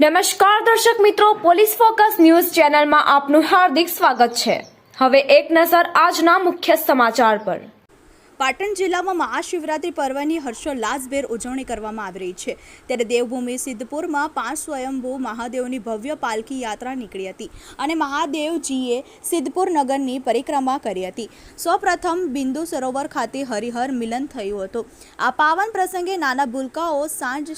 નમસ્કાર દર્શક મિત્રો, પોલીસ ફોકસ ન્યૂઝ ચેનલમાં આપનું હાર્દિક સ્વાગત છે। હવે એક નજર આજના મુખ્ય સમાચાર પર। પાટણ જિલ્લામાં મહાશિવરાત્રી પર્વની હર્ષોલ્લાસભેર ઉજવણી કરવામાં આવી રહી છે, ત્યારે દેવભૂમિ સિદ્ધપુરમાં 5 સ્વયંભૂ મહાદેવની ભવ્ય પાલખી યાત્રા નીકળી હતી અને મહાદેવજીએ સિદ્ધપુર નગરની પરિક્રમા કરી હતી। સૌપ્રથમ બિંદુ સરોવર ખાતે હરિહર મિલન થયું હતું। આ પાવન પ્રસંગે નાના ભૂલકાઓ સાંજ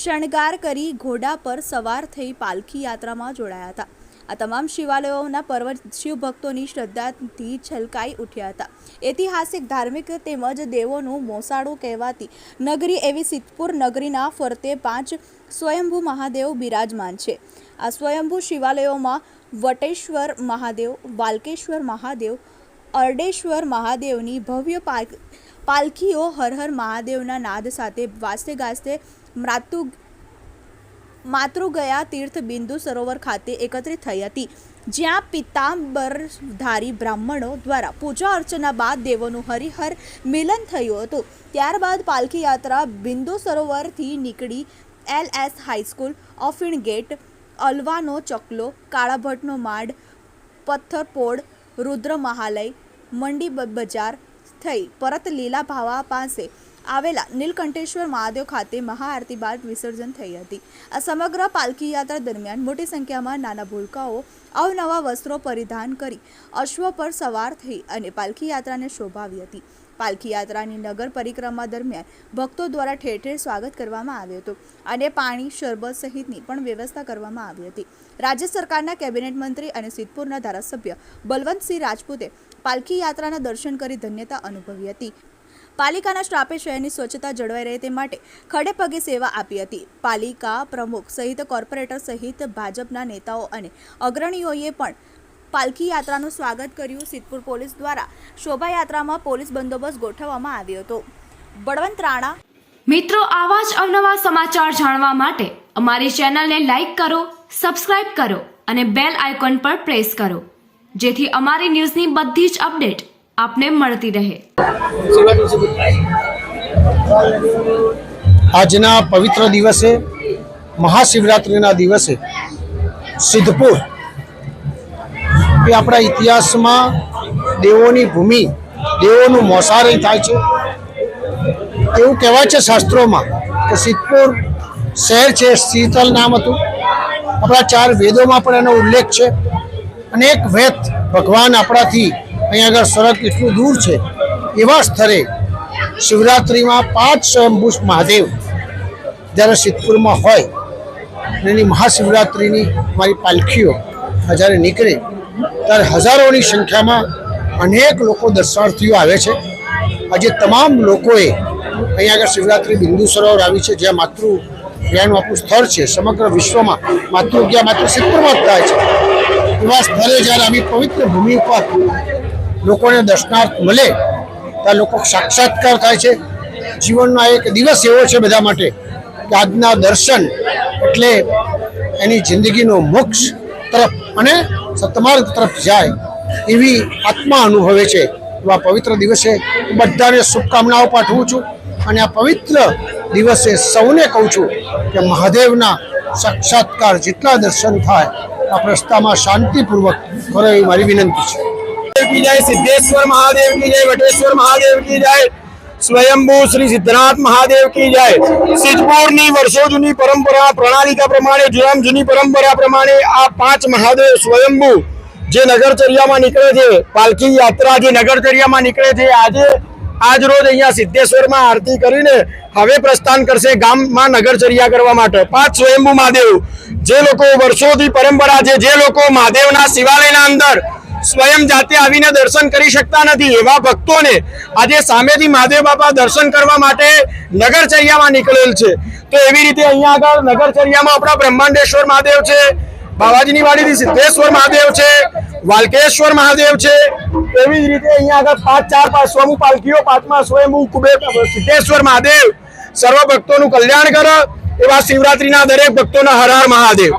શણગાર કરી ઘોડા પર સવાર થઈ પાલખી યાત્રામાં જોડાયા હતા। આ તમામ શિવાલયોના પર્વત શિવ ભક્તોની શ્રદ્ધાથી છલકાઈ ઉઠ્યા હતા। ઐતિહાસિક, ધાર્મિક તેમજ દેવોનું મોસાળું કહેવાતી નગરી એવી સિદ્ધપુર નગરીના ફરતે 5 સ્વયંભૂ મહાદેવ બિરાજમાન છે। આ સ્વયંભૂ શિવાલયોમાં વટેશ્વર મહાદેવ, વાલકેશ્વર મહાદેવ, અરડેશ્વર મહાદેવની ભવ્ય પાલખીઓ હર હર મહાદેવના નાદ સાથે વાજતે ગાજતે માતૃગયા તીર્થ બિંદુ સરોવર ખાતે એકત્રિત થઈ હતી, જ્યાં પિતાંબરધારી બ્રાહ્મણો દ્વારા પૂજા અર્ચના બાદ દેવોનું હરિહર મિલન થયું હતું। ત્યારબાદ પાલખી યાત્રા બિંદુ સરોવરથી નીકળી LS હાઈસ્કૂલ, ઓફિણ ગેટ, અલવાનો ચકલો, કાળાભટ્ટનો માડ, પથ્થરપોળ, રુદ્ર મહાલય, મંડી બજાર થઈ પરત લીલા ભાવા પાસે આવેલા નીલકંઠેશ્વર મહાદેવ ખાતે મહાઆરતી બાદ વિસર્જન થઈ હતી। આ સમગ્ર પાલખી યાત્રા દરમિયાન મોટી સંખ્યામાં નાના ભૂલકાઓ અવનવા વસ્ત્રો પરિધાન કરી અશ્વ પર સવાર થઈ અને પાલખી યાત્રાને શોભાવી હતી। પાલખી યાત્રાની નગર પરિક્રમા દરમિયાન ભક્તો દ્વારા ઠેર ઠેર સ્વાગત કરવામાં આવ્યું હતું અને પાણી, શરબત સહિતની પણ વ્યવસ્થા કરવામાં આવી હતી। રાજ્ય સરકારના કેબિનેટ મંત્રી અને સિદ્ધપુરના ધારાસભ્ય બલવંતસિંહ રાજપૂતે પાલખી યાત્રાના દર્શન કરી ધન્યતા અનુભવી હતી। પાલિકાના સ્ટાફે શહેરની સ્વચ્છતા જળવાઈ રહે તે માટે ખડે પગે સેવા આપી હતી। પાલિકા પ્રમુખ સહિત કોર્પોરેટર સહિત ભાજપના નેતાઓ અને અગ્રણીઓએ પણ પાલખી યાત્રાનું સ્વાગત કર્યું। સિદ્ધપુર પોલીસ દ્વારા શોભાયાત્રામાં પોલીસ બંદોબસ્ત ગોઠવવામાં આવ્યો હતો। બળવંત રાણા। મિત્રો, આવા જ અવનવા સમાચાર જાણવા માટે અમારી ચેનલને લાઈક કરો, સબસ્ક્રાઇબ કરો અને બેલ આઇકોન પર પ્રેસ કરો, જેથી અમારી ન્યૂઝની બધી જ અપડેટ આપને મળતી રહે। આજના પવિત્ર દિવસે, મહાશિવરાત્રિના દિવસે સિદ્ધપુર એ આપણા ઇતિહાસમાં દેવોની ભૂમિ, દેવોનું મોસાળું થાય છે એવું કહેવાય છે શાસ્ત્રોમાં કે સિદ્ધપુર શહેર છે, શીતલ નામ હતું। આપણા 4 વેદોમાં પણ એનો ઉલ્લેખ છે। અનેક વેદ ભગવાન આપણાથી અહીંયા આગળ સ્વર્ગ એટલું દૂર છે એવા સ્થળે શિવરાત્રિમાં 5 સ્વયંભૂ મહાદેવ જ્યારે સિદ્ધપુરમાં હોય અને એની મહાશિવરાત્રિની મારી પાલખીઓ જ્યારે નીકળે ત્યારે હજારોની સંખ્યામાં અનેક લોકો દર્શનાર્થીઓ આવે છે। આજે તમામ લોકોએ અહીંયા આગળ શિવરાત્રિ બિંદુ સરોવર આવી છે, જ્યાં માતૃ જ્ઞાનનું આપણું સ્થળ છે। સમગ્ર વિશ્વમાં માતૃજ્ઞા માત્ર સિદ્ધપુરમાં જ થાય છે। એવા સ્થળે જ્યારે આવી પવિત્ર ભૂમિ ઉપર લોકોને દર્શનાર્થ મળે ત્યાં લોકો સાક્ષાત્કાર થાય છે। જીવનનો એક દિવસ એવો છે બધા માટે કે આજના દર્શન એટલે એની જિંદગીનો મોક્ષ તરફ અને સત્માર્ગ તરફ જાય એવી આત્મા અનુભવે છે। એવા પવિત્ર દિવસે બધાને શુભકામનાઓ પાઠવું છું અને આ પવિત્ર દિવસે સૌને કહું છું કે મહાદેવના સાક્ષાત્કાર જેટલા દર્શન થાય આ રસ્તામાં શાંતિપૂર્વક કરો એવી મારી વિનંતી છે। की जय, सिद्धेश्वर महादेव की जय, वटेश्वर महादेव की जय, स्वयंभू श्री सिद्धनाथ महादेव की जय। सिद्धपुरनी वर्षो जूनी परंपरा प्रणालिका प्रमाणे जूनी परंपरा प्रमाणे आ 5 महादेव स्वयंभू जे नगरचर्यामां निकळे छे, पालकी यात्रा जे नगरचर्यामां निकळे छे, आज रोज अहींया सिद्धेश्वરમાં आरती કરીને હવે પ્રસ્થાન કરશે ગામમાં નગરચર્યા કરવા માટે। 5 સ્વયંભૂ મહાદેવ જે લોકો વર્ષોથી પરંપરા છે, જે લોકો મહાદેવના શિવાલયના અંદર સ્વયં જાતે આવીને દર્શન કરી શકતા નથી એવા ભક્તોને આજે સામેથી મહાદેવ બાપા દર્શન કરવા માટે નગરચર્યામાં નીકળેલ છે। તો એવી રીતે અહીંયા આગળ નગરચર્યામાં આપણા બ્રહ્માંડેશ્વર મહાદેવ છે, બાવાજીની વાડીથી સિદ્ધેશ્વર મહાદેવ છે, વાલકેશ્વર મહાદેવ છે। એવી જ રીતે અહીંયા આગળ 5 સ્વયંભૂ પાલખીઓ, 5મા સ્વયંભૂ કુબેર સિદ્ધેશ્વર મહાદેવ સર્વ ભક્તોનું કલ્યાણ કરે એવા શિવરાત્રીના દરેક ભક્તોના હર હર મહાદેવ।